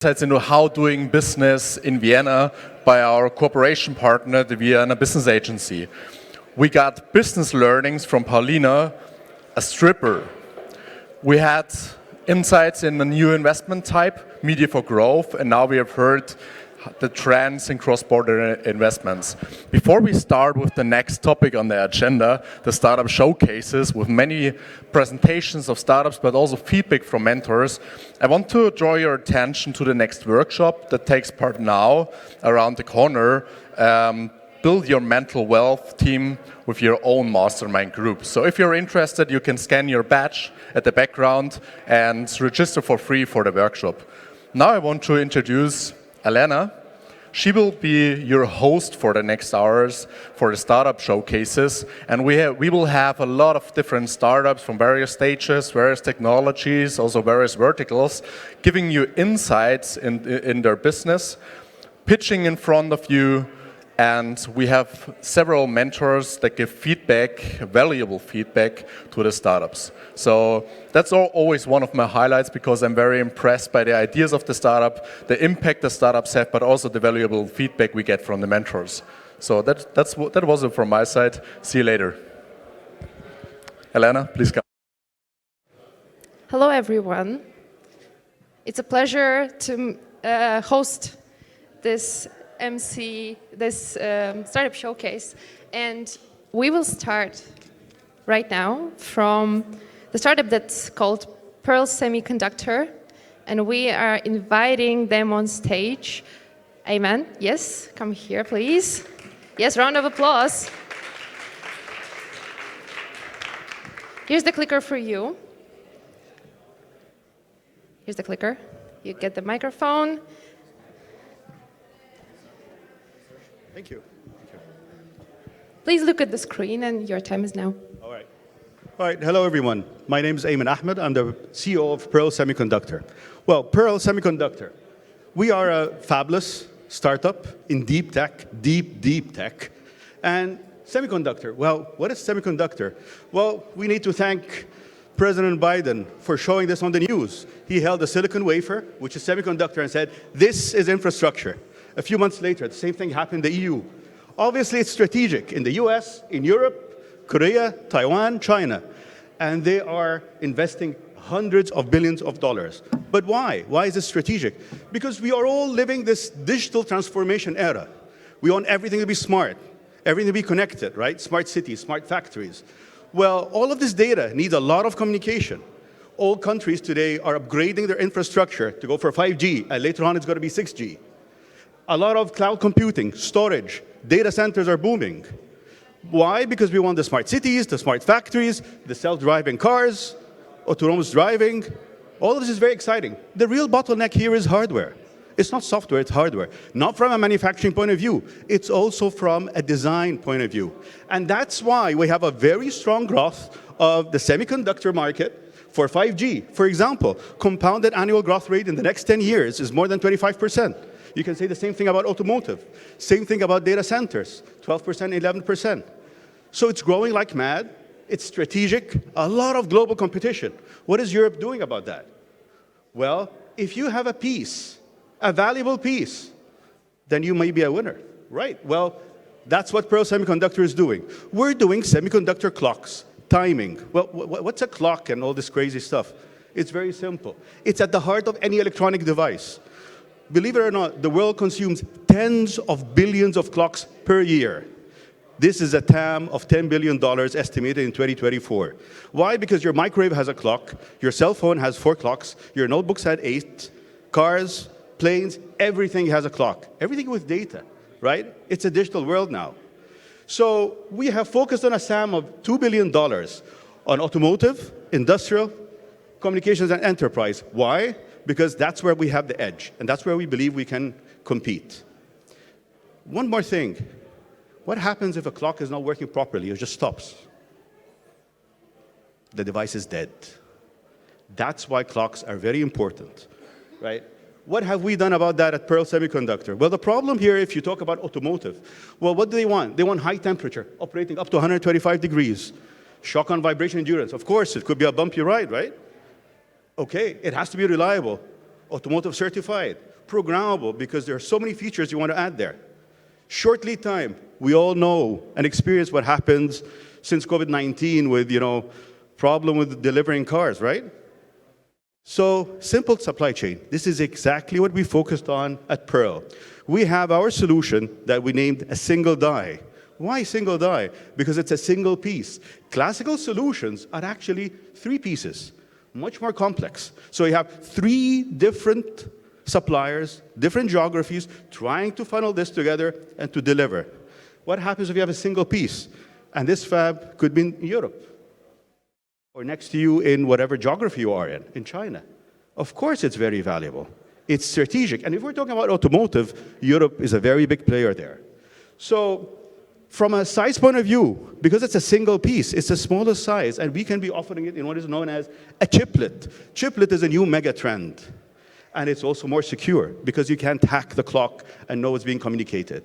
insights into how doing business in Vienna by our cooperation partner, the Vienna Business Agency. We got business learnings from Paulina, a stripper. We had insights in a new investment type, media for growth, and now we have heard the trends in cross-border investments. Before we start with the next topic on the agenda, the startup showcases with many presentations of startups, but also feedback from mentors, I want to draw your attention to the next workshop that takes part now around the corner. Build your mental wealth team with your own mastermind group. So if you're interested, you can scan your badge at the background and register for free for the workshop. Now I want to introduce Elena. She will be your host for the next hours for the startup showcases, and we will have a lot of different startups from various stages, various technologies, also various verticals, giving you insights in their business, pitching in front of you, and we have several mentors that give feedback, valuable feedback to the startups. So that's always one of my highlights because I'm very impressed by the ideas of the startup, the impact the startups have, but also the valuable feedback we get from the mentors. So that was it from my side. See you later. Elena, please come. Hello, everyone. It's a pleasure to host this startup showcase, and we will start right now from the startup that's called Pearl Semiconductor, and we are inviting them on stage. Amen. Yes, come here, please. Yes, round of applause. Here's the clicker for you. Here's the clicker. You get the microphone. Thank you. Please look at the screen, and your time is now. All right. Hello, everyone. My name is Ayman Ahmed. I'm the CEO of Pearl Semiconductor. Well, Pearl Semiconductor, we are a fabulous startup in deep tech, deep tech. And semiconductor, well, what is semiconductor? Well, we need to thank President Biden for showing this on the news. He held a silicon wafer, which is semiconductor, and said, this is infrastructure. A few months later, the same thing happened in the EU. Obviously, it's strategic in the US, in Europe, Korea, Taiwan, China. And they are investing hundreds of billions of dollars. But why? Why is it strategic? Because we are all living this digital transformation era. We want everything to be smart, everything to be connected, right? Smart cities, smart factories. Well, all of this data needs a lot of communication. All countries today are upgrading their infrastructure to go for 5G, and later on it's going to be 6G. A lot of cloud computing, storage, data centers are booming. Why? Because we want the smart cities, the smart factories, the self-driving cars, autonomous driving. All of this is very exciting. The real bottleneck here is hardware. It's not software, it's hardware. Not from a manufacturing point of view. It's also from a design point of view. And that's why we have a very strong growth of the semiconductor market for 5G. For example, compounded annual growth rate in the next 10 years is more than 25%. You can say the same thing about automotive. Same thing about data centers, 12%, 11%. So it's growing like mad. It's strategic. A lot of global competition. What is Europe doing about that? Well, if you have a piece, a valuable piece, then you may be a winner, right? Well, that's what Pearl Semiconductor is doing. We're doing semiconductor clocks, timing. Well, what's a clock and all this crazy stuff? It's very simple. It's at the heart of any electronic device. Believe it or not, the world consumes tens of billions of clocks per year. This is a TAM of $10 billion estimated in 2024. Why? Because your microwave has a clock, your cell phone has 4 clocks, your notebooks had 8, cars, planes, everything has a clock. Everything with data, right? It's a digital world now. So we have focused on a SAM of $2 billion on automotive, industrial, communications, and enterprise. Why? Because that's where we have the edge, and that's where we believe we can compete. One more thing. What happens if a clock is not working properly? It just stops. The device is dead. That's why clocks are very important, right? What have we done about that at Pearl Semiconductor? Well, the problem here, if you talk about automotive, well, what do they want? They want high temperature, operating up to 125 degrees. Shock on vibration endurance. Of course, it could be a bumpy ride, right? Okay, it has to be reliable, automotive certified. Programmable, because there are so many features you want to add there. Short lead time. We all know and experience what happens since COVID-19 with, problem with delivering cars, right? So simple supply chain. This is exactly what we focused on at Pearl. We have our solution that we named a single die. Why single die? Because it's a single piece. Classical solutions are actually 3 pieces, much more complex. So you have 3 different suppliers, different geographies, trying to funnel this together and to deliver. What happens if you have a single piece? And this fab could be in Europe, or next to you in whatever geography you are in China. Of course it's very valuable. It's strategic. And if we're talking about automotive, Europe is a very big player there. So from a size point of view, because it's a single piece, it's the smallest size, and we can be offering it in what is known as a chiplet. Chiplet is a new mega trend. And it's also more secure, because you can't hack the clock and know what's being communicated.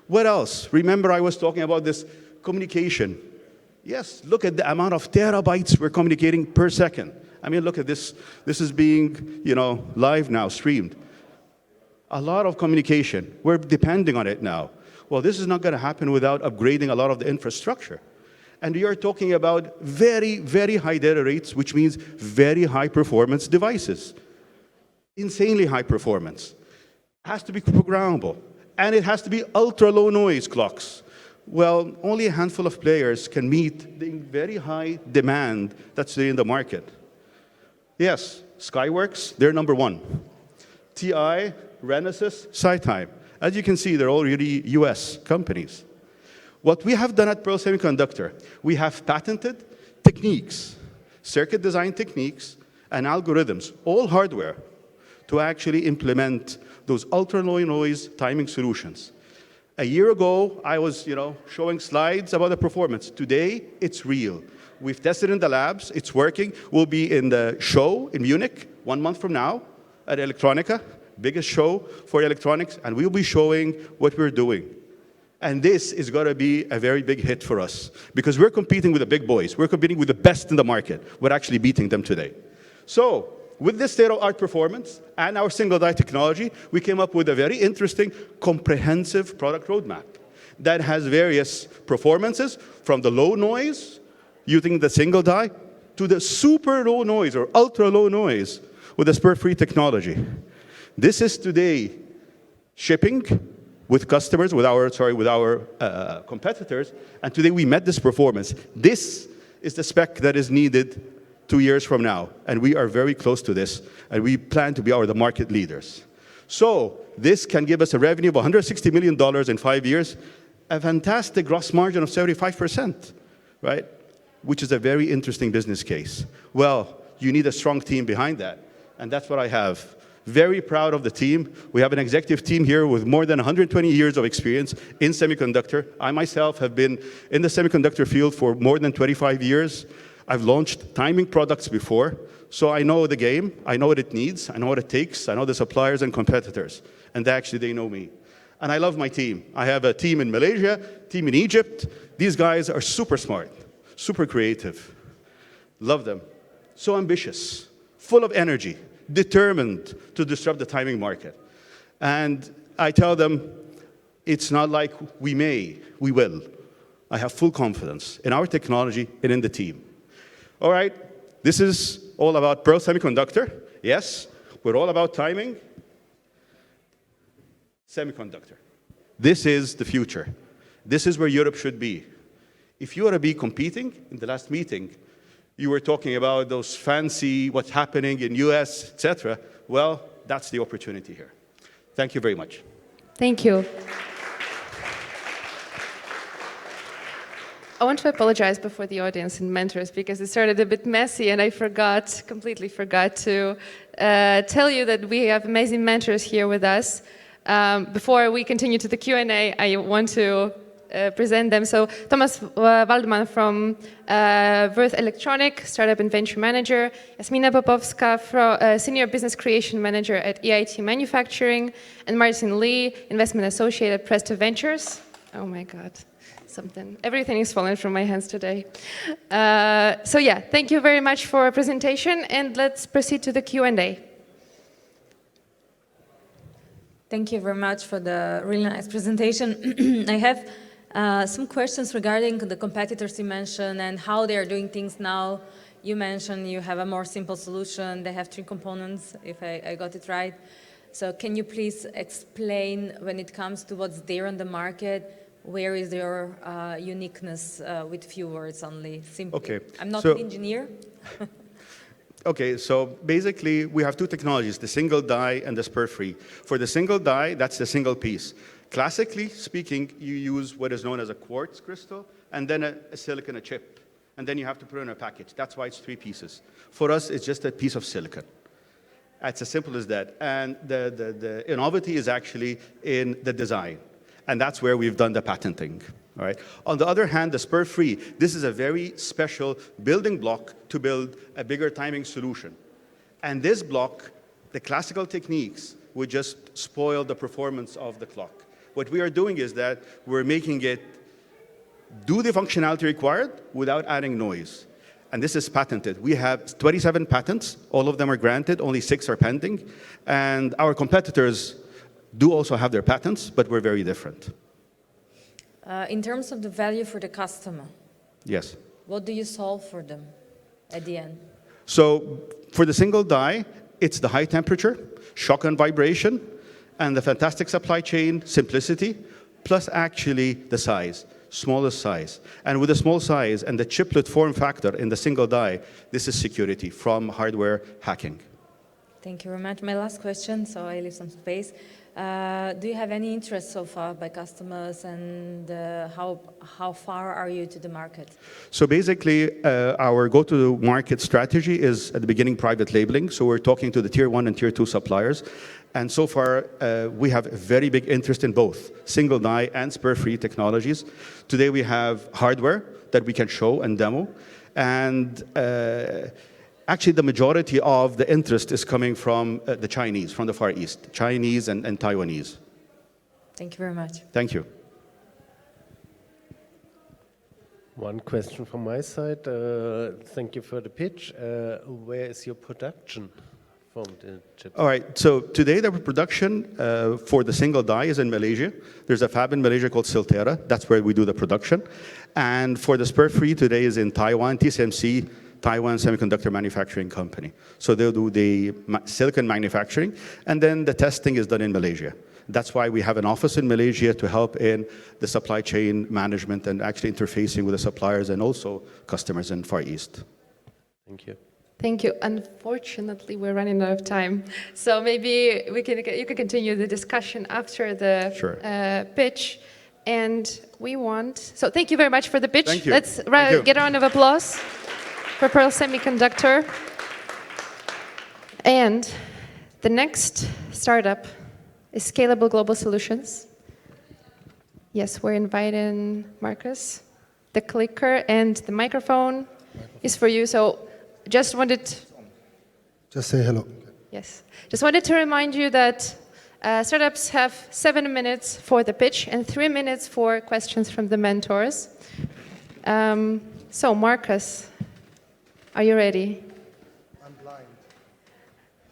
What else? Remember I was talking about this communication. Yes, look at the amount of terabytes we're communicating per second. I mean, look at this. This is being, live now, streamed. A lot of communication. We're depending on it now. Well, this is not going to happen without upgrading a lot of the infrastructure. And we are talking about very, very high data rates, which means very high performance devices. Insanely high performance. It has to be programmable. And it has to be ultra low noise clocks. Well, only a handful of players can meet the very high demand that's there in the market. Yes, Skyworks, they're number 1. TI, Renesas, SiTime. As you can see, they're all really US companies. What we have done at Pearl Semiconductor, we have patented techniques, circuit design techniques, and algorithms, all hardware, to actually implement those ultra-low noise timing solutions. A year ago, I was showing slides about the performance. Today, it's real. We've tested in the labs. It's working. We'll be in the show in Munich 1 month from now at Electronica, biggest show for electronics, and we'll be showing what we're doing. And this is going to be a very big hit for us, because we're competing with the big boys. We're competing with the best in the market. We're actually beating them today. So with this state-of-the-art performance and our single die technology, we came up with a very interesting, comprehensive product roadmap that has various performances, from the low noise, using the single die, to the super low noise or ultra low noise with the spur-free technology. This is today shipping with customers, with our competitors, and today we met this performance. This is the spec that is needed 2 years from now, and we are very close to this, and we plan to be the market leaders. So this can give us a revenue of $160 million in 5 years, a fantastic gross margin of 75%, right? Which is a very interesting business case. Well, you need a strong team behind that, and that's what I have. Very proud of the team. We have an executive team here with more than 120 years of experience in semiconductor. I myself have been in the semiconductor field for more than 25 years. I've launched timing products before, so I know the game, I know what it needs, I know what it takes, I know the suppliers and competitors, and actually they know me. And I love my team. I have a team in Malaysia, team in Egypt. These guys are super smart, super creative. Love them. So ambitious, full of energy, determined to disrupt the timing market. And I tell them, it's not like we may, we will. I have full confidence in our technology and in the team. All right, this is all about Pearl Semiconductor. Yes, we're all about timing. Semiconductor. This is the future. This is where Europe should be. If you want to be competing, in the last meeting, you were talking about those fancy, what's happening in US, etc. Well, that's the opportunity here. Thank you very much. Thank you. I want to apologize before the audience and mentors, because it started a bit messy and I completely forgot to tell you that we have amazing mentors here with us. Before we continue to the Q&A, I want to present them. So Thomas Waldman from Verth Electronic, Startup and Venture Manager. Jasmina Popovska, Senior Business Creation Manager at EIT Manufacturing. And Martin Lee, Investment Associate at Presto Ventures. Oh my God. Everything is falling from my hands today. So yeah, thank you very much for a presentation, and let's proceed to the Q&A. Thank you very much for the really nice presentation. I have some questions regarding the competitors you mentioned and how they are doing things now. You mentioned you have a more simple solution. They have 3 components, if I got it right. So can you please explain, when it comes to what's there on the market, where is your uniqueness with few words only, simply? Okay. I'm not an engineer. Okay, so basically we have 2 technologies, the single die and the spur-free. For the single die, that's the single piece. Classically speaking, you use what is known as a quartz crystal and then a silicon, a chip. And then you have to put it in a package. That's why it's 3 pieces. For us, it's just a piece of silicon. It's as simple as that. And the innovative is actually in the design. And that's where we've done the patenting. All right. On the other hand, the spur-free, this is a very special building block to build a bigger timing solution. And this block, the classical techniques would just spoil the performance of the clock. What we are doing is that we're making it do the functionality required without adding noise. And this is patented. We have 27 patents. All of them are granted. Only 6 are pending. And our competitors do also have their patents, but we're very different. In terms of the value for the customer, Yes. what do you solve for them at the end? So for the single die, it's the high temperature, shock and vibration, and the fantastic supply chain simplicity, plus actually the size, smallest size. And with the small size and the chiplet form factor in the single die, this is security from hardware hacking. Thank you very much. My last question, so I leave some space. Do you have any interest so far by customers, and how far are you to the market? So basically, our go-to-market strategy is at the beginning private labeling. So we're talking to the tier 1 and tier 2 suppliers. And so far, we have a very big interest in both single die and spur-free technologies. Today, we have hardware that we can show and demo. And actually, the majority of the interest is coming from the Chinese, from the Far East, Chinese and Taiwanese. Thank you very much. Thank you. One question from my side. Thank you for the pitch. Where is your production from the chip? All right, so today the production for the single die is in Malaysia. There's a fab in Malaysia called Silterra. That's where we do the production. And for the spur-free today is in Taiwan, TSMC, Taiwan Semiconductor Manufacturing Company. So they'll do the silicon manufacturing, and then the testing is done in Malaysia. That's why we have an office in Malaysia to help in the supply chain management and actually interfacing with the suppliers and also customers in Far East. Thank you. Thank you. Unfortunately, we're running out of time. So maybe you can continue the discussion after the pitch. And we want, so thank you very much for the pitch. Thank you. Let's get a round of applause for Pearl Semiconductor. And the next startup is Scalable Global Solutions. Yes, we're inviting Marcus. The clicker and the microphone is for you. So just say hello. Yes. Just wanted to remind you that startups have 7 minutes for the pitch and 3 minutes for questions from the mentors. So Marcus, are you ready? I'm blind.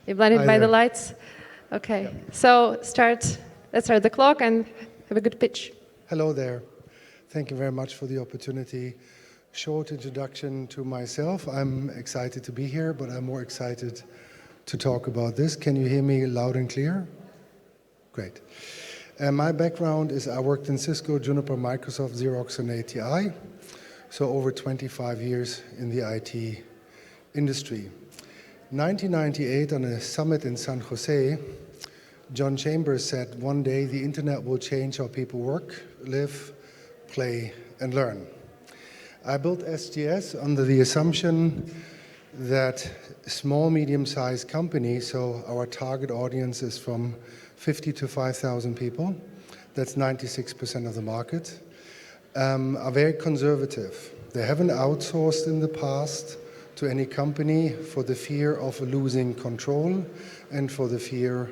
You're blinded by the lights? Okay. Yeah. So let's start the clock and have a good pitch. Hello there. Thank you very much for the opportunity. Short introduction to myself. I'm excited to be here, but I'm more excited to talk about this. Can you hear me loud and clear? Great. My background is I worked in Cisco, Juniper, Microsoft, Xerox, and ATI. So over 25 years in the IT industry. 1998, on a summit in San Jose, John Chambers said, one day the internet will change how people work, live, play, and learn. I built SGS under the assumption that small, medium-sized companies, so our target audience is from 50 to 5,000 people, that's 96% of the market, are very conservative. They haven't outsourced in the past to any company for the fear of losing control and for the fear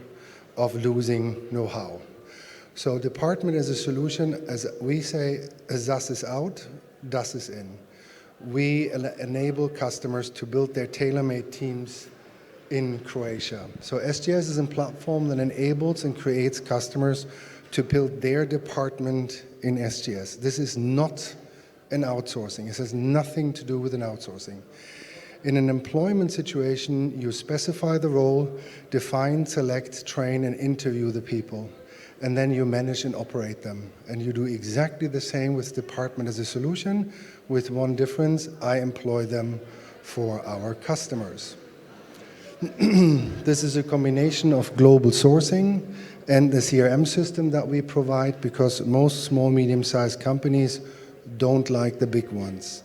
of losing know-how. So department as a solution, as we say, SAS is out, DAS is in. We enable customers to build their tailor-made teams in Croatia. So SGS is a platform that enables and creates customers to build their department in SGS. This is not an outsourcing. This has nothing to do with an outsourcing. In an employment situation, you specify the role, define, select, train, and interview the people. And then you manage and operate them. And you do exactly the same with department as a solution, with one difference: I employ them for our customers. This is a combination of global sourcing and the CRM system that we provide, because most small, medium-sized companies don't like the big ones.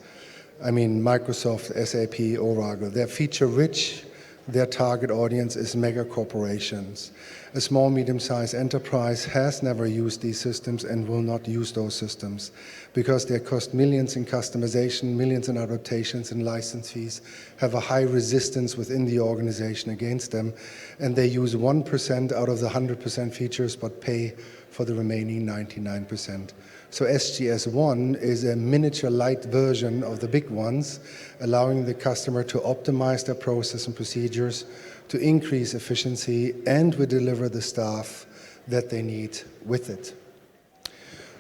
I mean, Microsoft, SAP, Oracle, they're feature-rich. Their target audience is mega corporations. A small, medium-sized enterprise has never used these systems and will not use those systems because they cost millions in customization, millions in adaptations and license fees, have a high resistance within the organization against them, and they use 1% out of the 100% features but pay for the remaining 99%. So SGS One is a miniature light version of the big ones, allowing the customer to optimize their process and procedures, to increase efficiency, and we deliver the staff that they need with it.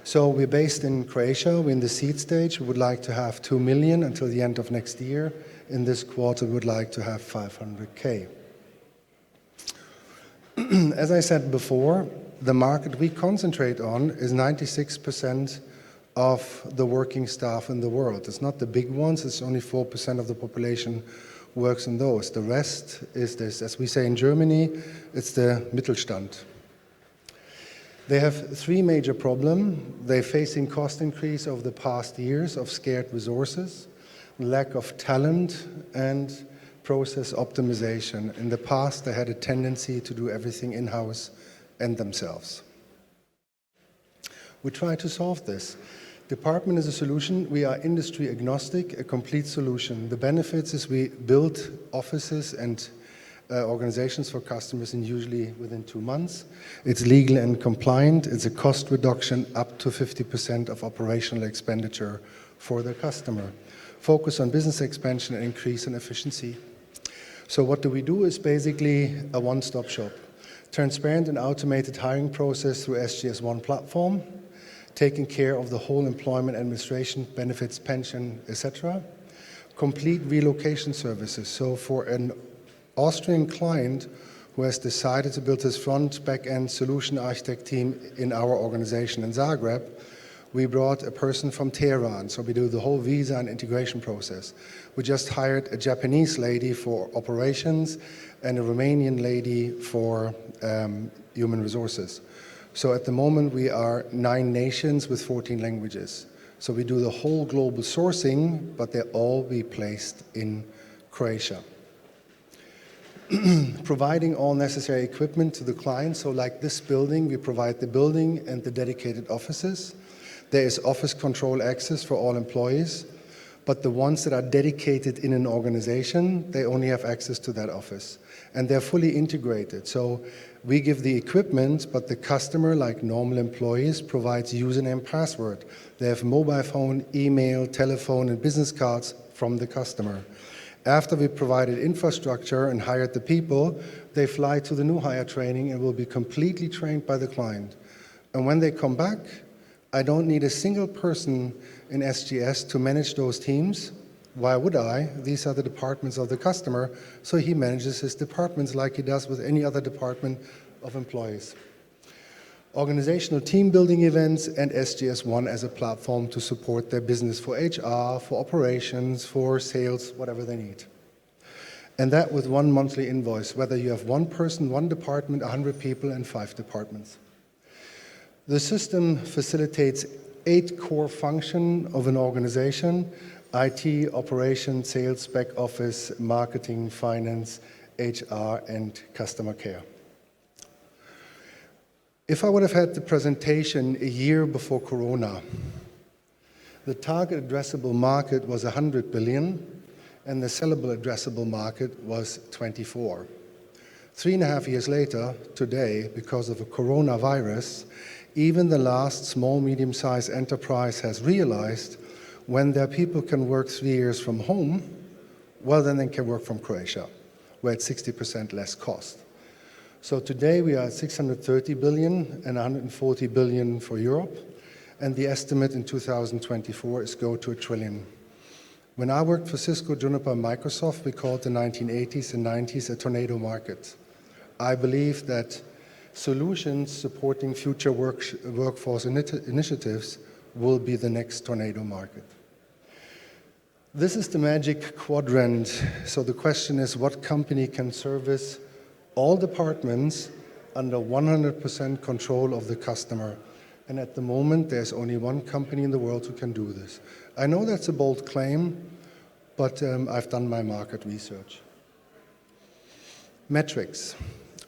So we're based in Croatia. We're in the seed stage. We would like to have 2 million until the end of next year. In this quarter, we would like to have 500K. As I said before, the market we concentrate on is 96% of the working staff in the world. It's not the big ones. It's only 4% of the population works in those. The rest is this, as we say in Germany, it's the Mittelstand. They have three major problems. They're facing cost increase over the past years of scarce resources, lack of talent, and process optimization. In the past, they had a tendency to do everything in-house and themselves. We try to solve this. Department is a solution. We are industry agnostic, a complete solution. The benefits is we build offices and organizations for customers in usually within 2 months. It's legal and compliant. It's a cost reduction up to 50% of operational expenditure for the customer. Focus on business expansion and increase in efficiency. So what do we do is basically a one-stop shop. Transparent and automated hiring process through SGS One platform, taking care of the whole employment administration, benefits, pension, etc. Complete relocation services. So for an Austrian client who has decided to build his front, back-end solution architect team in our organization in Zagreb, we brought a person from Tehran, so we do the whole visa and integration process. We just hired a Japanese lady for operations and a Romanian lady for human resources. So at the moment we are 9 nations with 14 languages. So we do the whole global sourcing, but they'll all be placed in Croatia. Providing all necessary equipment to the client. So like this building, we provide the building and the dedicated offices. There is office control access for all employees, but the ones that are dedicated in an organization, they only have access to that office. And they're fully integrated. So we give the equipment, but the customer, like normal employees, provides username and password. They have mobile phone, email, telephone, and business cards from the customer. After we provided infrastructure and hired the people, they fly to the new hire training and will be completely trained by the client. And when they come back, I don't need a single person in SGS to manage those teams. Why would I? These are the departments of the customer, so he manages his departments like he does with any other department of employees. Organizational team building events and SGS One as a platform to support their business for HR, for operations, for sales, whatever they need. And that with one monthly invoice, whether you have one person, one department, 100 people, and 5 departments. The system facilitates 8 core functions of an organization: IT, operations, sales, back office, marketing, finance, HR, and customer care. If I would have had the presentation a year before Corona, the target addressable market was 100 billion, and the sellable addressable market was 24. 3.5 years later, today, because of a coronavirus, even the last small, medium-sized enterprise has realized when their people can work 3 years from home, well, then they can work from Croatia. we're at 60% less cost. So today we are at 630 billion and 140 billion for Europe, and the estimate in 2024 is go to $1 trillion. When I worked for Cisco, Juniper, and Microsoft, we called the 1980s and 90s a tornado market. I believe that solutions supporting future workforce initiatives will be the next tornado market. This is the magic quadrant. So the question is, what company can service all departments under 100% control of the customer? And at the moment, there's only one company in the world who can do this. I know that's a bold claim, but I've done my market research. Metrics.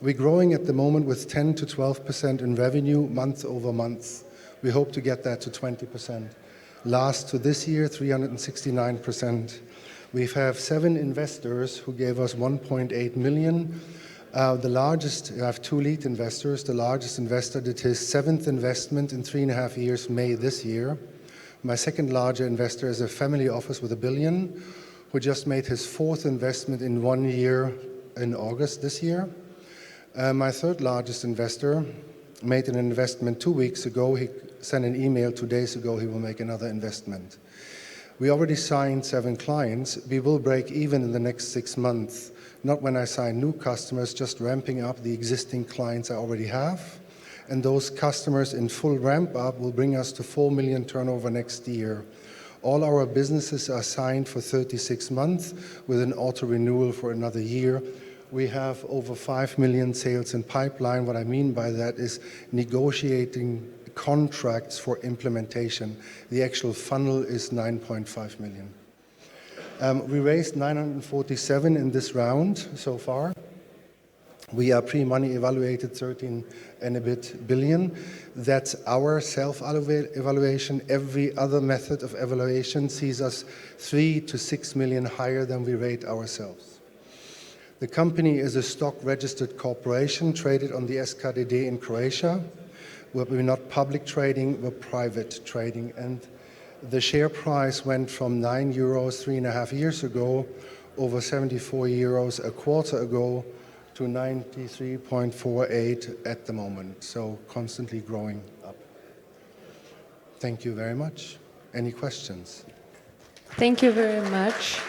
We're growing at the moment with 10 to 12% in revenue month over month. We hope to get that to 20%. Last to this year, 369%. We have 7 investors who gave us 1.8 million. The largest, I have 2 lead investors. The largest investor did his 7th investment in 3.5 years, May this year. My second larger investor is a family office with $1 billion, who just made his 4th investment in 1 year in August this year. My third largest investor made an investment 2 weeks ago. He sent an email 2 days ago, he will make another investment. We already signed 7 clients. We will break even in the next 6 months. Not when I sign new customers, just ramping up the existing clients I already have. And those customers in full ramp up will bring us to 4 million turnover next year. All our businesses are signed for 36 months with an auto renewal for another year. We have over 5 million sales in pipeline. What I mean by that is negotiating contracts for implementation. The actual funnel is 9.5 million. We raised 947 in this round so far. We are pre-money evaluated 13 and a bit billion. That's our self-evaluation. Every other method of evaluation sees us 3 to 6 million higher than we rate ourselves. The company is a stock-registered corporation traded on the SKDD in Croatia. We're not public trading, we're private trading. And the share price went from 9 euros 3.5 years ago, over 74 euros a quarter ago, to 93.48 at the moment. So constantly growing up. Thank you very much. Any questions? Thank you very much.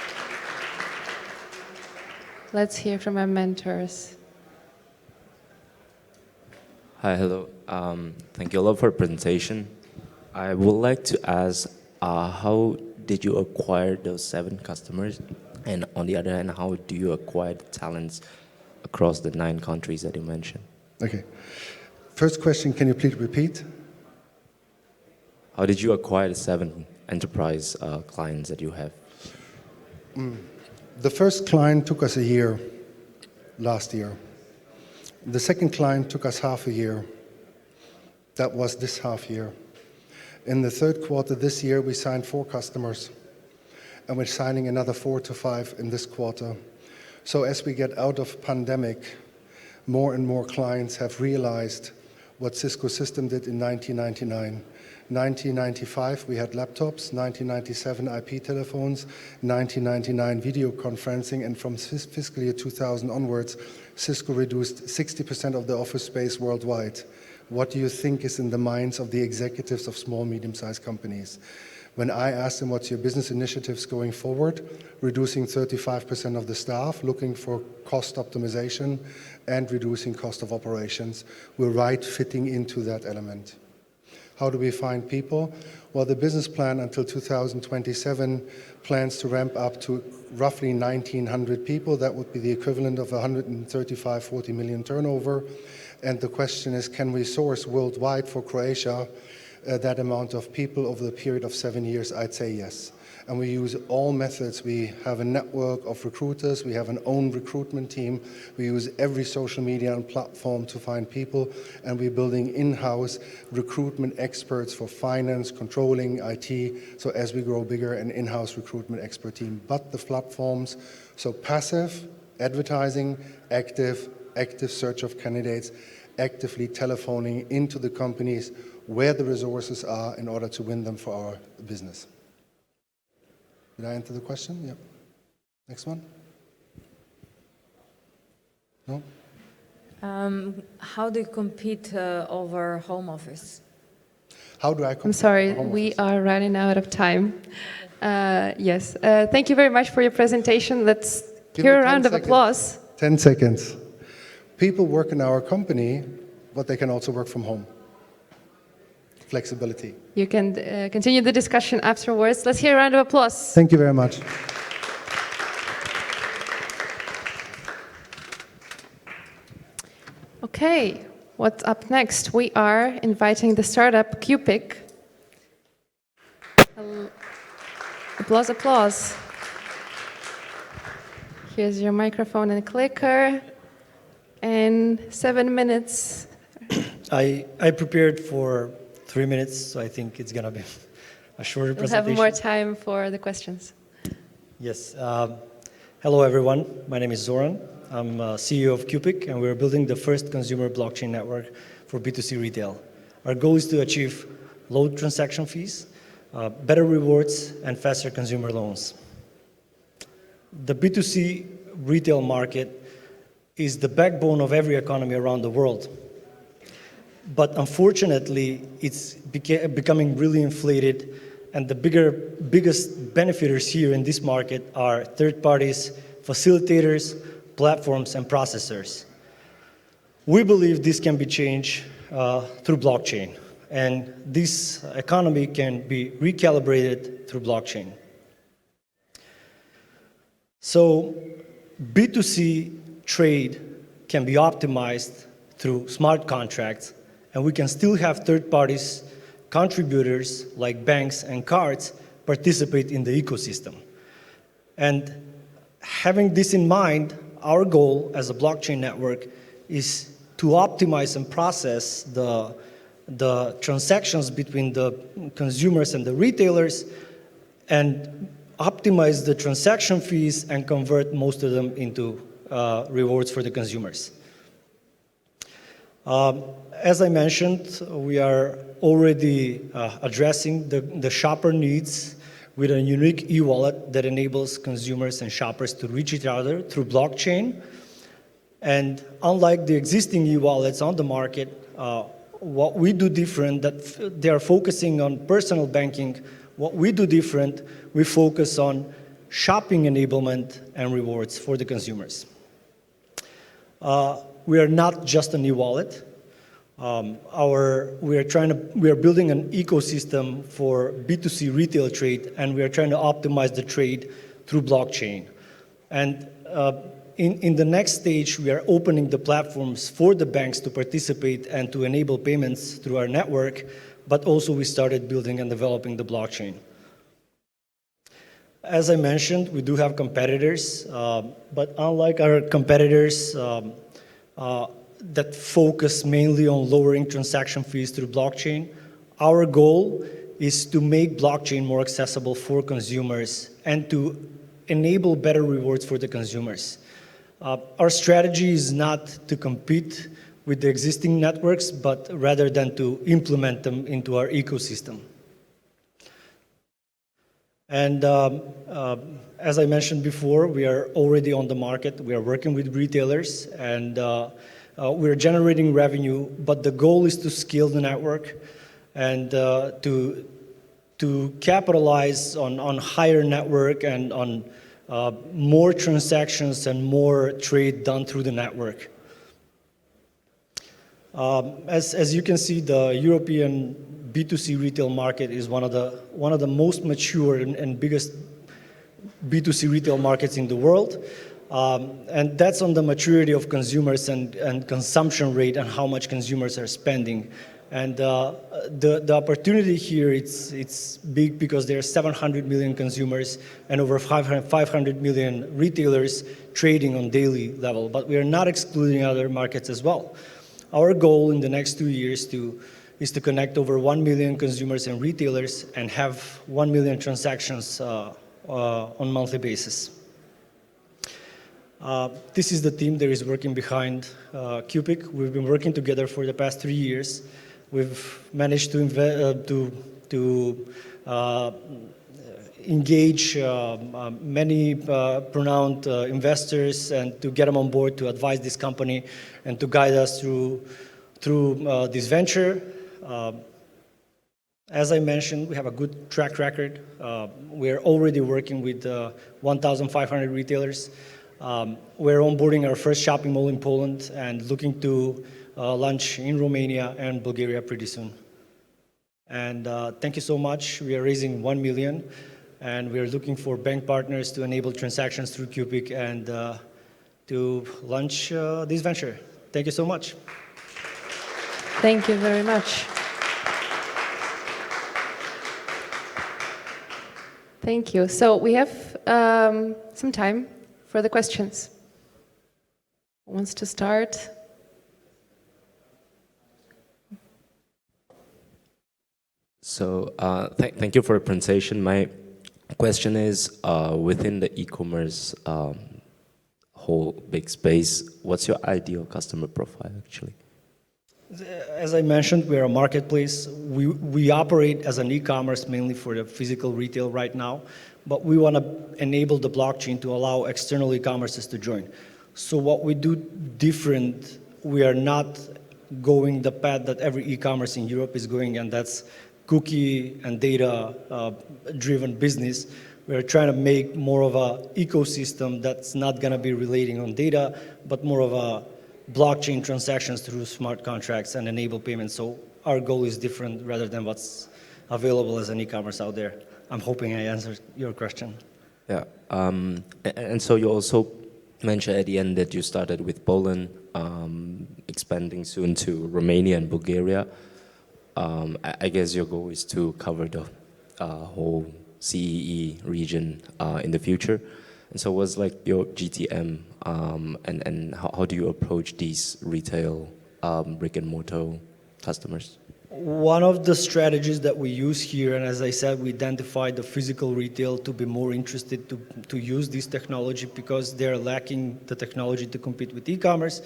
Let's hear from our mentors. Hi, hello. Thank you a lot for the presentation. I would like to ask, how did you acquire those 7 customers? And on the other hand, how do you acquire the talents across the 9 countries that you mentioned? Okay. First question, can you please repeat? How did you acquire the 7 enterprise clients that you have? The first client took us a year, last year. The second client took us half a year. That was this half year. In the third quarter this year, we signed 4 customers, and we're signing another 4 to 5 in this quarter. So as we get out of pandemic, more and more clients have realized what Cisco System did in 1999. 1995, we had laptops, 1997, IP telephones, 1999, video conferencing, and from fiscal year 2000 onwards, Cisco reduced 60% of the office space worldwide. What do you think is in the minds of the executives of small, medium-sized companies? When I asked them, what's your business initiatives going forward? Reducing 35% of the staff, looking for cost optimization, and reducing cost of operations. We're right fitting into that element. How do we find people? Well, the business plan until 2027 plans to ramp up to roughly 1,900 people. That would be the equivalent of 135, 40 million turnover. And the question is, can we source worldwide for Croatia that amount of people over the period of 7 years? I'd say yes. And we use all methods. We have a network of recruiters. We have an own recruitment team. We use every social media and platform to find people. And we're building in-house recruitment experts for finance, controlling, IT. So as we grow bigger, an in-house recruitment expert team. But the platforms, so passive, advertising, active search of candidates, actively telephoning into the companies where the resources are in order to win them for our business. Did I answer the question? Yep. Next one. No? How do you compete over home office? How do I I'm compare sorry, home we office? are running out of time. Yes, thank you very much for your presentation. Let's Give hear me a 10 round of seconds. applause. 10 seconds. People work in our company, but they can also work from home. Flexibility. You can continue the discussion afterwards. Let's hear a round of applause. Thank you very much. Okay, what's up next? We are inviting the startup Cupic. Applause, applause. Here's your microphone and clicker. And 7 minutes. I prepared for 3 minutes, so I think it's going to be a shorter We'll have presentation. more time for the questions. Yes. Hello, everyone. My name is Zoran. I'm CEO of Cupic, and we're building the first consumer blockchain network for B2C retail. Our goal is to achieve low transaction fees, better rewards, and faster consumer loans. The B2C retail market is the backbone of every economy around the world. But unfortunately, it's becoming really inflated, and the biggest benefiters here in this market are third parties, facilitators, platforms, and processors. We believe this can be changed through blockchain, and this economy can be recalibrated through blockchain. So B2C trade can be optimized through smart contracts, and we can still have third parties, contributors like banks and cards participate in the ecosystem. And having this in mind, our goal as a blockchain network is to optimize and process the transactions between the consumers and the retailers and optimize the transaction fees and convert most of them into rewards for the consumers. As I mentioned, we are already addressing the shopper needs with a unique e-wallet that enables consumers and shoppers to reach each other through blockchain. And unlike the existing e-wallets on the market, what we do different, that they are focusing on personal banking, what we do different, we focus on shopping enablement and rewards for the consumers. We are not just an e-wallet. We are building an ecosystem for B2C retail trade, and we are trying to optimize the trade through blockchain. And in the next stage, we are opening the platforms for the banks to participate and to enable payments through our network, but also we started building and developing the blockchain. As I mentioned, we do have competitors, but unlike our competitors that focus mainly on lowering transaction fees through blockchain, our goal is to make blockchain more accessible for consumers and to enable better rewards for the consumers. Our strategy is not to compete with the existing networks, but rather than to implement them into our ecosystem. And as I mentioned before, we are already on the market. We are working with retailers, and we're generating revenue, but the goal is to scale the network and to capitalize on higher network and on more transactions and more trade done through the network. As you can see, the European B2C retail market is one of the most mature and biggest B2C retail markets in the world. And that's on the maturity of consumers and consumption rate and how much consumers are spending. And the opportunity here, it's big because there are 700 million consumers and over 500 million retailers trading on daily level. But we are not excluding other markets as well. Our goal in the next 2 years is to connect over 1 million consumers and retailers and have 1 million transactions on a monthly basis. This is the team that is working behind Cupic. We've been working together for the past 3 years. We've managed to engage many renowned investors and to get them on board to advise this company and to guide us through this venture. As I mentioned, we have a good track record. We're already working with 1,500 retailers. We're onboarding our first shopping mall in Poland and looking to launch in Romania and Bulgaria pretty soon. And thank you so much. We are raising 1 million, and we are looking for bank partners to enable transactions through Cupic and to launch this venture. Thank you so much. Thank you very much. Thank you. So we have some time for the questions. Who wants to start? So thank you for the presentation. My question is, within the e-commerce whole big space, what's your ideal customer profile actually? As I mentioned, we're a marketplace. We operate as an e-commerce mainly for the physical retail right now, but we want to enable the blockchain to allow external e-commerces to join. So what we do different, we are not going the path that every e-commerce in Europe is going, and that's cookie and data driven business. We're trying to make more of an ecosystem that's not going to be relating on data, but more of a blockchain transactions through smart contracts and enable payments. So our goal is different rather than what's available as an e-commerce out there. I'm hoping I answered your question. Yeah, and so you also mentioned at the end that you started with Poland, expanding soon to Romania and Bulgaria. I guess your goal is to cover the whole CEE region in the future. And so what's like your GTM and how do you approach these retail brick and mortar customers? One of the strategies that we use here, and as I said, we identified the physical retail to be more interested to use this technology because they're lacking the technology to compete with e-commerce.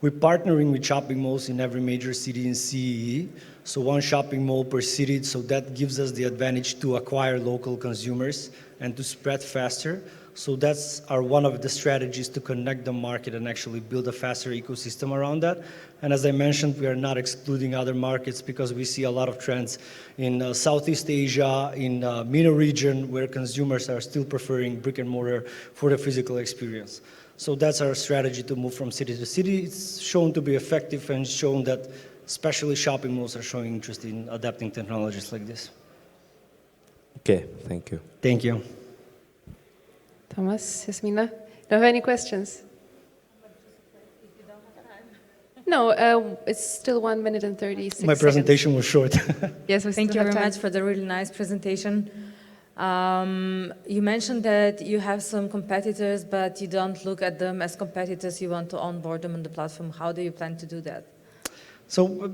We're partnering with shopping malls in every major city in CEE, so one shopping mall per city, so that gives us the advantage to acquire local consumers and to spread faster. So that's one of the strategies to connect the market and actually build a faster ecosystem around that. And as I mentioned, we are not excluding other markets because we see a lot of trends in Southeast Asia, in MENA region, where consumers are still preferring brick and mortar for the physical experience. So that's our strategy to move from city to city. It's shown to be effective and shown that especially shopping malls are showing interest in adapting technologies like this. Okay, thank you. Thank you. Thomas, Jasmina, do you have any questions? No, it's still 1 minute and 36 seconds. My presentation was short. Yes, we Thank you still very have much time. for the really nice presentation. You mentioned that you have some competitors, but you don't look at them as competitors. You want to onboard them on the platform. How do you plan to do that? So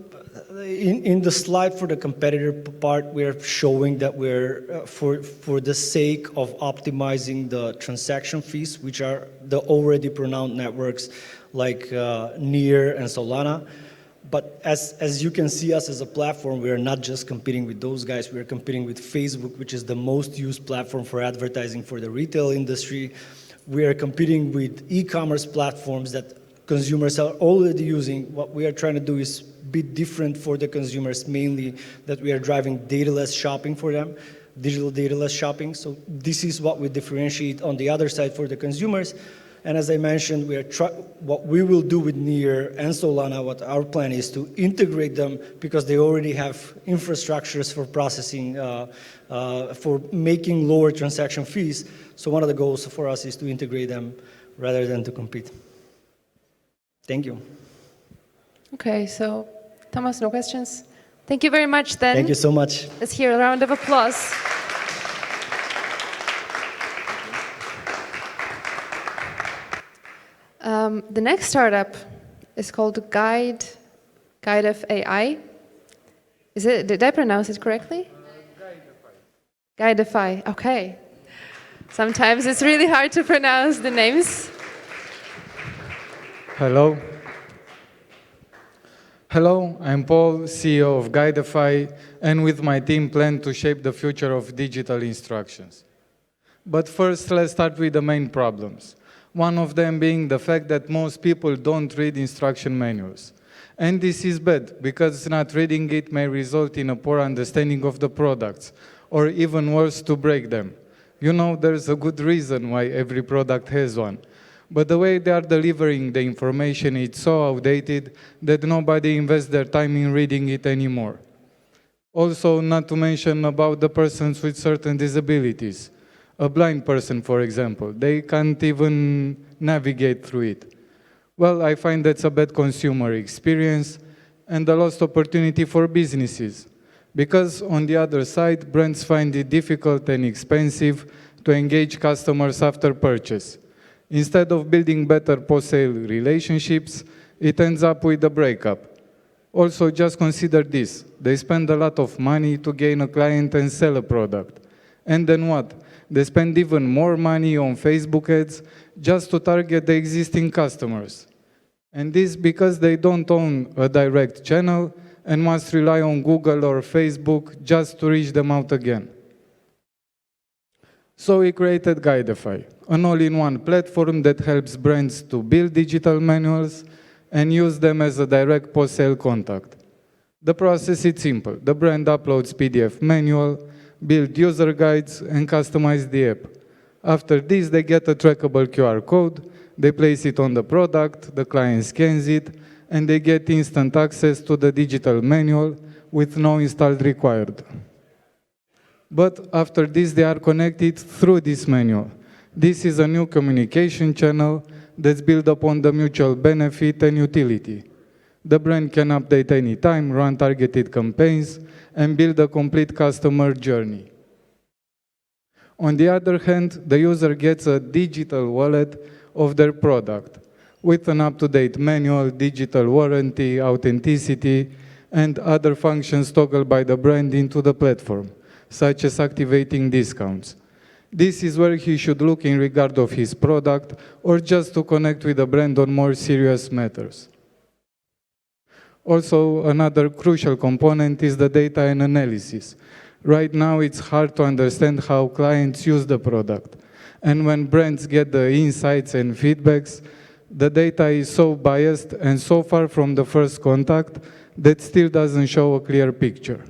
in the slide for the competitor part, we're showing that we're, for the sake of optimizing the transaction fees, which are the already renowned networks like Near and Solana. But as you can see us as a platform, we are not just competing with those guys. We are competing with Facebook, which is the most used platform for advertising for the retail industry. We are competing with e-commerce platforms that consumers are already using. What we are trying to do is be different for the consumers, mainly that we are driving data-less shopping for them, digital data-less shopping. So this is what we differentiate on the other side for the consumers. And as I mentioned, what we will do with Near and Solana, what our plan is to integrate them because they already have infrastructures for processing, for making lower transaction fees. So one of the goals for us is to integrate them rather than to compete. Thank you. Okay, so Thomas, no questions? Thank you very much then. Thank you so much. Let's hear a round of applause. The next startup is called Guide AI. Did I pronounce it correctly? Guidify. Okay. Sometimes it's really hard to pronounce the names. Hello. Hello, I'm Paul, CEO of Guidify, and with my team plan to shape the future of digital instructions. But first, let's start with the main problems. One of them being the fact that most people don't read instruction manuals. And this is bad, because not reading it may result in a poor understanding of the products, or even worse, to break them. You know, there's a good reason why every product has one. But the way they are delivering the information is so outdated that nobody invests their time in reading it anymore. Also, not to mention about the persons with certain disabilities. A blind person, for example, they can't even navigate through it. Well, I find that's a bad consumer experience and a lost opportunity for businesses. Because on the other side, brands find it difficult and expensive to engage customers after purchase. Instead of building better post-sale relationships, it ends up with a breakup. Also, just consider this. They spend a lot of money to gain a client and sell a product. And then what? They spend even more money on Facebook ads just to target the existing customers. And this because they don't own a direct channel and must rely on Google or Facebook just to reach them out again. So we created Guidify, an all-in-one platform that helps brands to build digital manuals and use them as a direct post-sale contact. The process is simple. The brand uploads PDF manual, build user guides, and customize the app. After this, they get a trackable QR code, they place it on the product, the client scans it, and they get instant access to the digital manual with no install required. But after this, they are connected through this manual. This is a new communication channel that's built upon the mutual benefit and utility. The brand can update anytime, run targeted campaigns, and build a complete customer journey. On the other hand, the user gets a digital wallet of their product with an up-to-date manual, digital warranty, authenticity, and other functions toggled by the brand into the platform, such as activating discounts. This is where he should look in regard of his product or just to connect with the brand on more serious matters. Also, another crucial component is the data and analysis. Right now, it's hard to understand how clients use the product. And when brands get the insights and feedbacks, the data is so biased and so far from the first contact that still doesn't show a clear picture.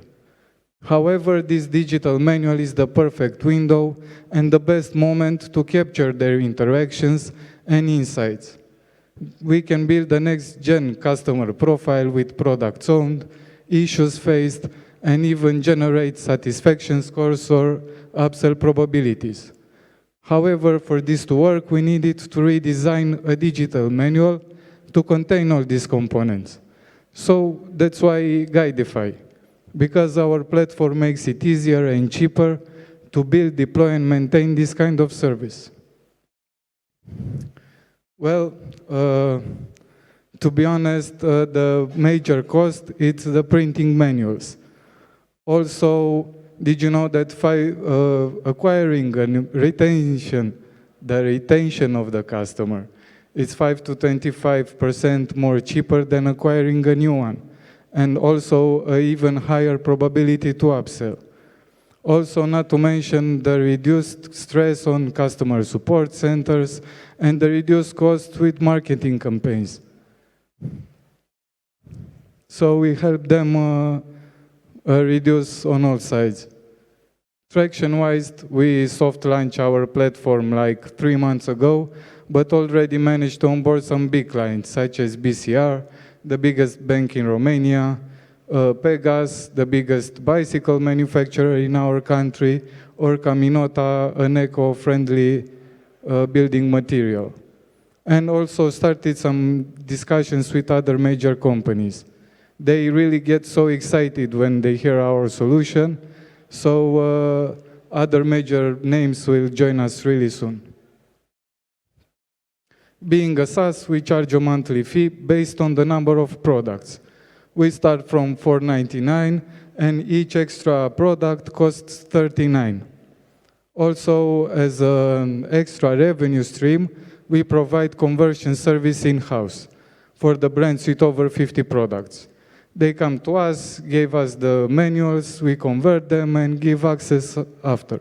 However, this digital manual is the perfect window and the best moment to capture their interactions and insights. We can build the next-gen customer profile with products owned, issues faced, and even generate satisfaction scores or upsell probabilities. However, for this to work, we needed to redesign a digital manual to contain all these components. So that's why Guidify, because our platform makes it easier and cheaper to build, deploy, and maintain this kind of service. Well, to be honest, the major cost is the printing manuals. Also, did you know that acquiring and the retention of the customer is 5 to 25% more cheaper than acquiring a new one, and also an even higher probability to upsell. Also, not to mention the reduced stress on customer support centers and the reduced cost with marketing campaigns. So we help them reduce on all sides. Traction-wise, we soft launched our platform like 3 months ago, but already managed to onboard some big clients such as BCR, the biggest bank in Romania, Pegas, the biggest bicycle manufacturer in our country, or Caminota, an eco-friendly building material. And also started some discussions with other major companies. They really get so excited when they hear our solution, so other major names will join us really soon. Being a SaaS, we charge a monthly fee based on the number of products. We start from $4.99, and each extra product costs $39. Also, as an extra revenue stream, we provide conversion service in-house for the brands with over 50 products. They come to us, gave us the manuals, we convert them and give access after.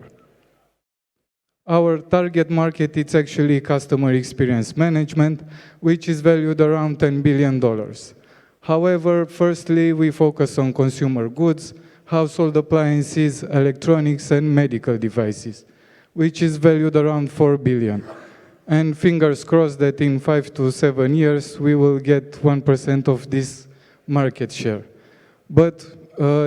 Our target market is actually customer experience management, which is valued around $10 billion. However, firstly, we focus on consumer goods, household appliances, electronics, and medical devices, which is valued around $4 billion. And fingers crossed that in 5 to 7 years, we will get 1% of this market share. But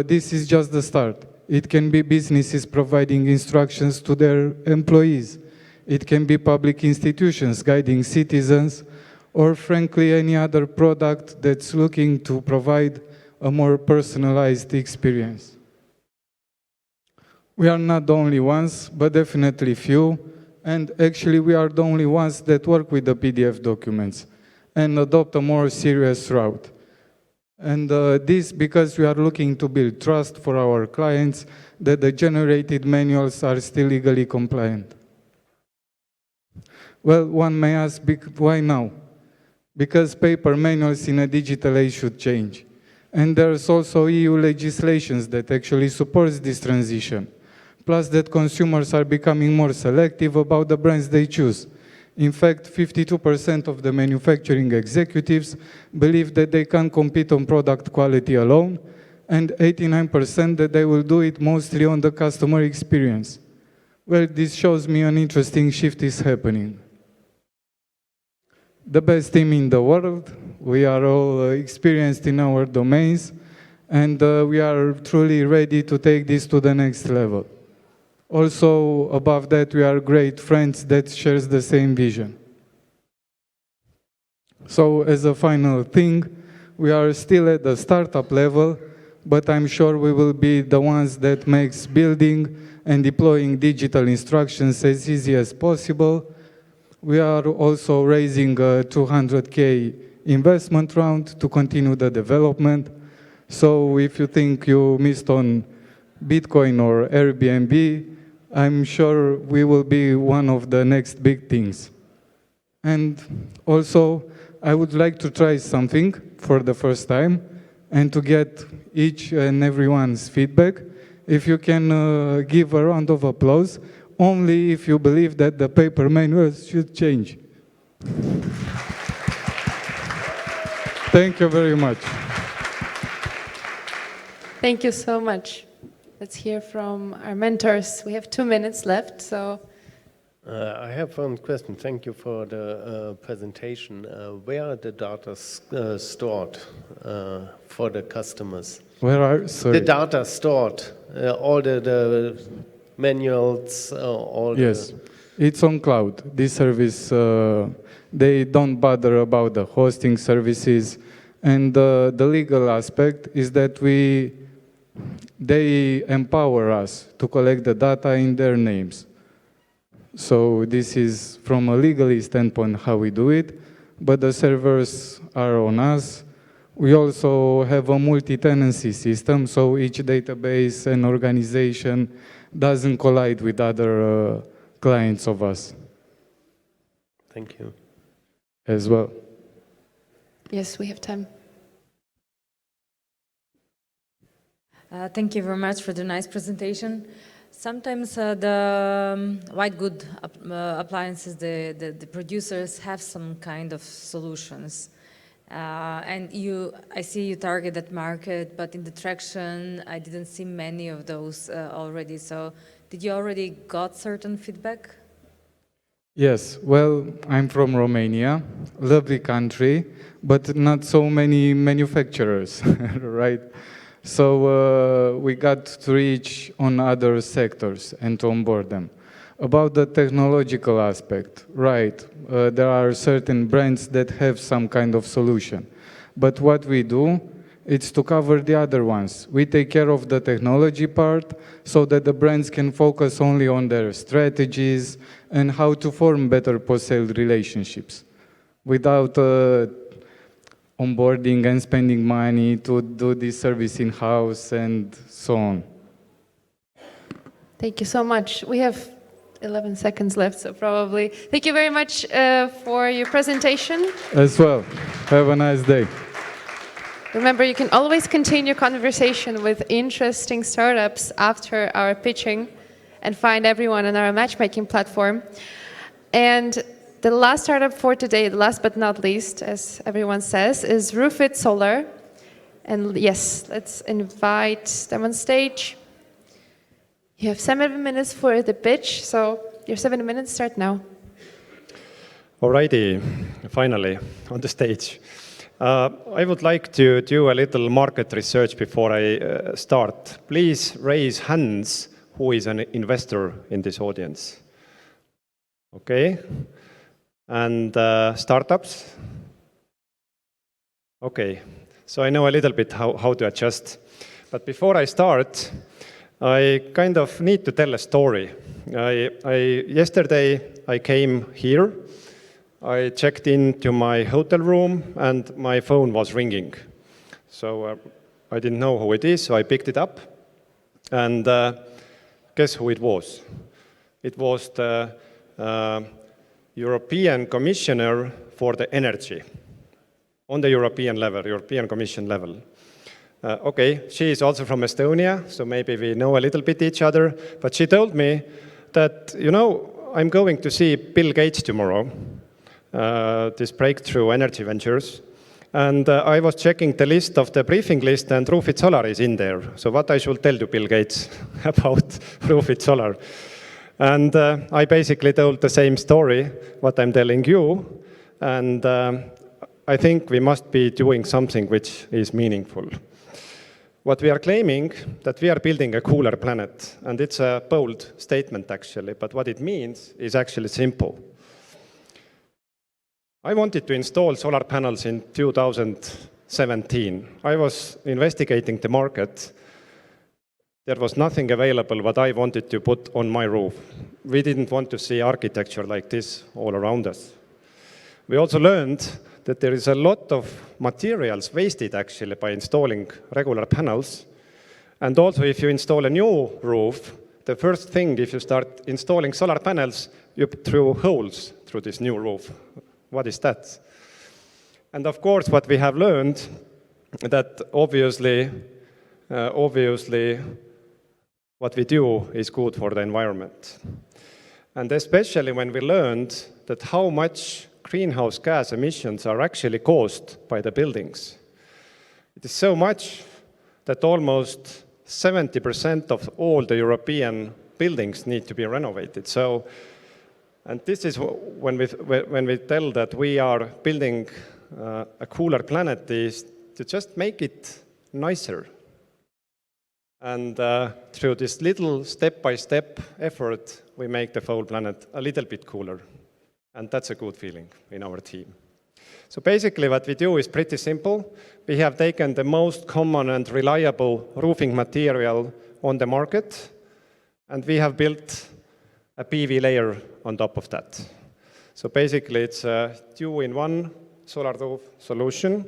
this is just the start. It can be businesses providing instructions to their employees. It can be public institutions guiding citizens, or frankly, any other product that's looking to provide a more personalized experience. We are not the only ones, but definitely few, and actually we are the only ones that work with the PDF documents and adopt a more serious route. And this because we are looking to build trust for our clients that the generated manuals are still legally compliant. Well, one may ask, why now? Because paper manuals in a digital age should change. And there's also EU legislation that actually supports this transition. Plus that consumers are becoming more selective about the brands they choose. In fact, 52% of the manufacturing executives believe that they can't compete on product quality alone, and 89% that they will do it mostly on the customer experience. Well, this shows me an interesting shift is happening. The best team in the world, we are all experienced in our domains, and we are truly ready to take this to the next level. Also, above that, we are great friends that shares the same vision. So, as a final thing, we are still at the startup level, but I'm sure we will be the ones that makes building and deploying digital instructions as easy as possible. We are also raising a 200K investment round to continue the development. So if you think you missed on Bitcoin or Airbnb, I'm sure we will be one of the next big things. And also, I would like to try something for the first time and to get each and everyone's feedback. If you can give a round of applause, only if you believe that the paper manuals should change. Thank you very much. Thank you so much. Let's hear from our mentors. We have 2 minutes left, so. I have one question. Thank you for the presentation. Where are the data stored for the customers? Where are, sorry? The data stored, all the manuals, all Yes, the... it's on cloud. This service, they don't bother about the hosting services. And the legal aspect is that they empower us to collect the data in their names. So this is from a legally standpoint how we do it, but the servers are on us. We also have a multi-tenancy system, so each database and organization doesn't collide with other clients of us. Thank you. As well. Yes, we have time. Thank you very much for the nice presentation. Sometimes the white good appliances, the producers have some kind of solutions. And I see you target that market, but in the traction, I didn't see many of those already. So did you already got certain feedback? Yes, well, I'm from Romania, lovely country, but not so many manufacturers, right? So we got to reach on other sectors and to onboard them. About the technological aspect, right, there are certain brands that have some kind of solution. But what we do, it's to cover the other ones. We take care of the technology part so that the brands can focus only on their strategies and how to form better post-sale relationships without onboarding and spending money to do this service in-house and so on. Thank you so much. We have 11 seconds left, so probably. Thank you very much for your presentation. As well. Have a nice day. Remember, you can always continue conversation with interesting startups after our pitching and find everyone on our matchmaking platform. And the last startup for today, last but not least, as everyone says, is Roofit Solar. And yes, let's invite them on stage. You have 7 minutes for the pitch, so your 7 minutes start now. Alrighty, finally on the stage. I would like to do a little market research before I start. Please raise hands who is an investor in this audience. Okay. And startups? Okay. So I know a little bit how to adjust. But before I start, I kind of need to tell a story. Yesterday I came here. I checked into my hotel room and my phone was ringing. So I didn't know who it is, so I picked it up. And guess who it was? It was the European Commissioner for the Energy on the European level, European Commission level. Okay, she is also from Estonia, so maybe we know a little bit each other. But she told me that, you know, I'm going to see Bill Gates tomorrow. This breakthrough energy ventures. And I was checking the list of the briefing list and Roofit Solar is in there. So what I should tell to Bill Gates about Roofit Solar. And I basically told the same story, what I'm telling you. And I think we must be doing something which is meaningful. What we are claiming, that we are building a cooler planet. And it's a bold statement actually, but what it means is actually simple. I wanted to install solar panels in 2017. I was investigating the market. There was nothing available what I wanted to put on my roof. We didn't want to see architecture like this all around us. We also learned that there is a lot of materials wasted actually by installing regular panels. And also if you install a new roof, the first thing if you start installing solar panels, you throw holes through this new roof. What is that? And of course, what we have learned, that obviously, what we do is good for the environment. And especially when we learned that how much greenhouse gas emissions are actually caused by the buildings. It is so much that almost 70% of all the European buildings need to be renovated. So, and this is when we tell that we are building a cooler planet is to just make it nicer. And through this little step-by-step effort, we make the whole planet a little bit cooler. And that's a good feeling in our team. So basically what we do is pretty simple. We have taken the most common and reliable roofing material on the market, and we have built a PV layer on top of that. So basically it's a two-in-one solar roof solution.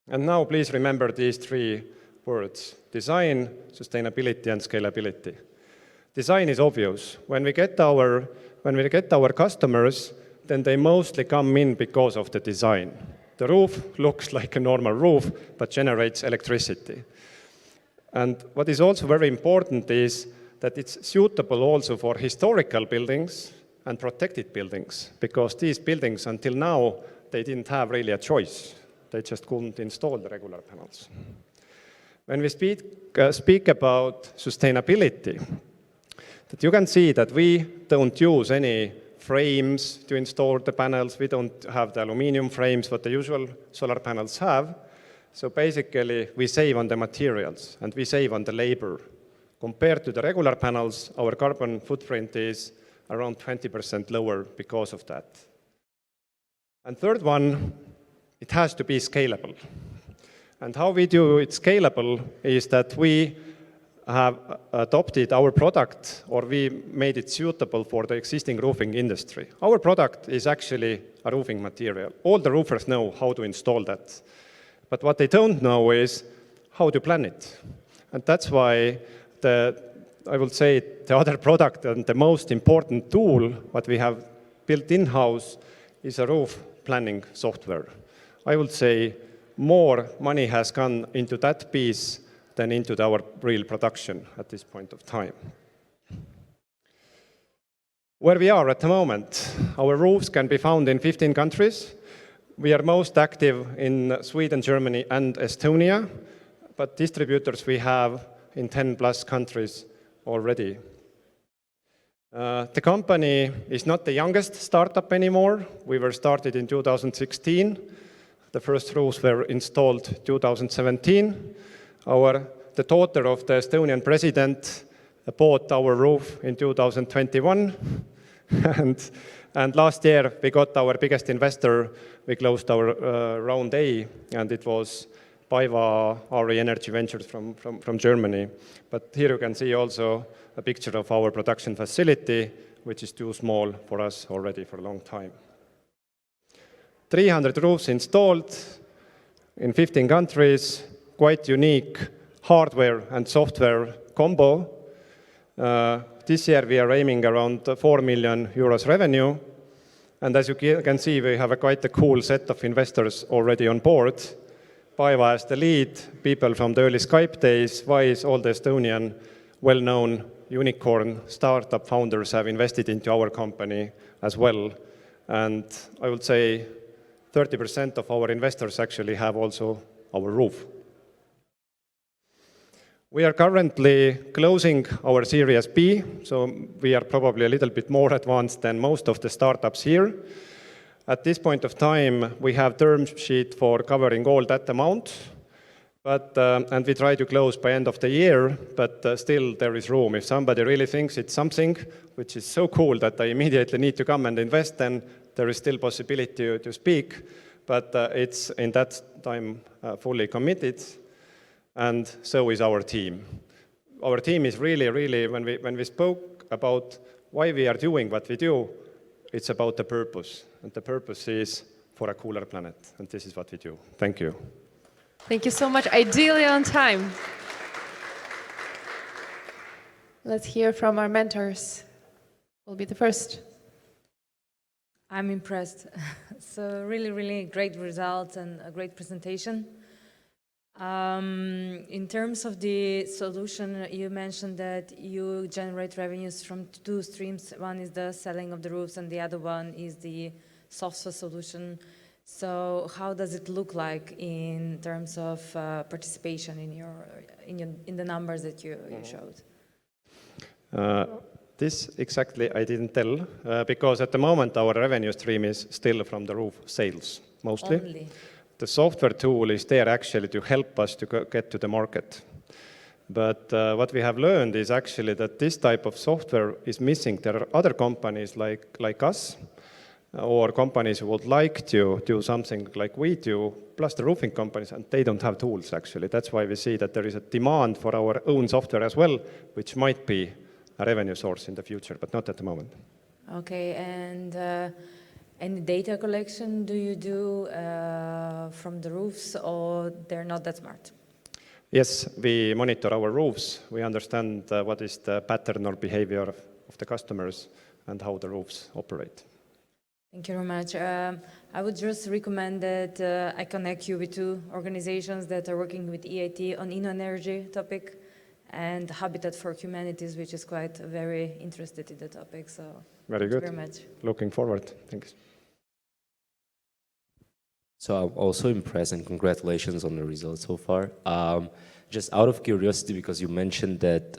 And now please remember these three words: design, sustainability, and scalability. Design is obvious. When we get our customers, then they mostly come in because of the design. The roof looks like a normal roof, but generates electricity. And what is also very important is that it's suitable also for historical buildings and protected buildings, because these buildings until now, they didn't have really a choice. They just couldn't install the regular panels. When we speak about sustainability, that you can see that we don't use any frames to install the panels. We don't have the aluminum frames what the usual solar panels have. So basically, we save on the materials and we save on the labor. Compared to the regular panels, our carbon footprint is around 20% lower because of that. And third one, it has to be scalable. And how we do it scalable is that we have adopted our product, or we made it suitable for the existing roofing industry. Our product is actually a roofing material. All the roofers know how to install that. But what they don't know is how to plan it. And that's why I will say the other product and the most important tool what we have built in-house is a roof planning software. I would say more money has gone into that piece than into our real production at this point of time. Where we are at the moment, our roofs can be found in 15 countries. We are most active in Sweden, Germany, and Estonia, but distributors we have in 10 plus countries already. The company is not the youngest startup anymore. We were started in 2016. The first roofs were installed 2017. The daughter of the Estonian president bought our roof in 2021. and last year we got our biggest investor. We closed our round A, and it was Paiva RE Energy Ventures from Germany. But here you can see also a picture of our production facility, which is too small for us already for a long time. 300 roofs installed in 15 countries, quite unique hardware and software combo. This year we are aiming around 4 million euros revenue. And as you can see, we have quite a cool set of investors already on board. Paiva as the lead, people from the early Skype days, Wise, all the Estonian well-known unicorn startup founders have invested into our company as well. And I would say 30% of our investors actually have also our roof. We are currently closing our Series B, so we are probably a little bit more advanced than most of the startups here. At this point of time, we have term sheet for covering all that amount, and we try to close by end of the year, but still there is room. If somebody really thinks it's something which is so cool that I immediately need to come and invest, then there is still possibility to speak, but it's in that time fully committed. And so is our team. Our team is really, when we spoke about why we are doing what we do, it's about the purpose. And the purpose is for a cooler planet. And this is what we do. Thank you. Thank you so much. Ideally on time. Let's hear from our mentors. Will be the first. I'm impressed. So really great results and a great presentation. In terms of the solution, you mentioned that you generate revenues from two streams. One is the selling of the roofs, and the other one is the software solution. So how does it look like in terms of participation in the numbers that you showed? This exactly I didn't tell, because at the moment our revenue stream is still from the roof sales, mostly. Only. The software tool is there actually to help us to get to the market. But what we have learned is actually that this type of software is missing. There are other companies like us, or companies who would like to do something like we do, plus the roofing companies, and they don't have tools actually. That's why we see that there is a demand for our own software as well, which might be a revenue source in the future, but not at the moment. Okay, and any data collection do you do from the roofs, or they're not that smart? Yes, we monitor our roofs. We understand what is the pattern or behavior of the customers and how the roofs operate. Thank you very much. I would just recommend that I connect you with two organizations that are working with EIT on energy topic and Habitat for Humanities, which is quite very interested in the topic. So very good. Thank you very much. Looking forward. Thanks. So I'm also impressed, and congratulations on the results so far. Just out of curiosity, because you mentioned that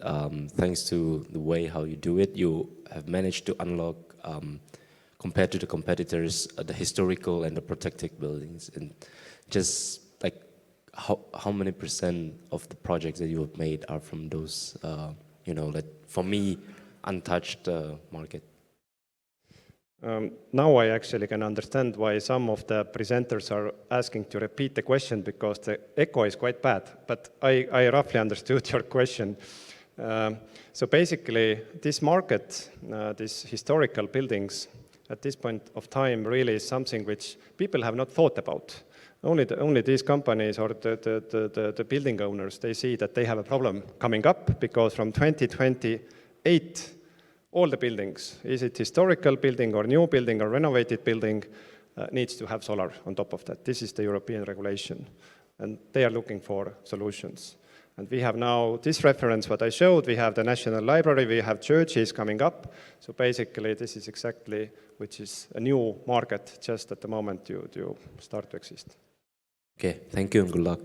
thanks to the way how you do it, you have managed to unlock, compared to the competitors, the historical and the protected buildings. And just like how many % of the projects that you have made are from those, like for me, untouched market? Now I actually can understand why some of the presenters are asking to repeat the question, because the echo is quite bad, but I roughly understood your question. So basically, this market, these historical buildings, at this point of time really is something which people have not thought about. Only these companies or the building owners, they see that they have a problem coming up, because from 2028, all the buildings, is it historical building or new building or renovated building, needs to have solar on top of that. This is the European regulation, and they are looking for solutions. And we have now this reference, what I showed, we have the National Library, we have churches coming up. So basically, this is exactly, which is a new market just at the moment you start to exist. Okay, thank you and good luck.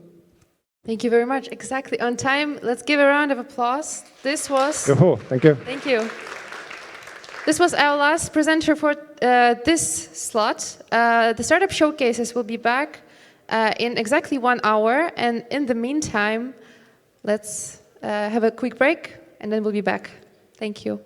Thank you very much. Exactly on time. Let's give a round of applause. This was... Yoo-hoo, thank you. Thank you. This was our last presenter for this slot. The startup showcases will be back in exactly 1 hour. And in the meantime, let's have a quick break and then we'll be back. Thank you.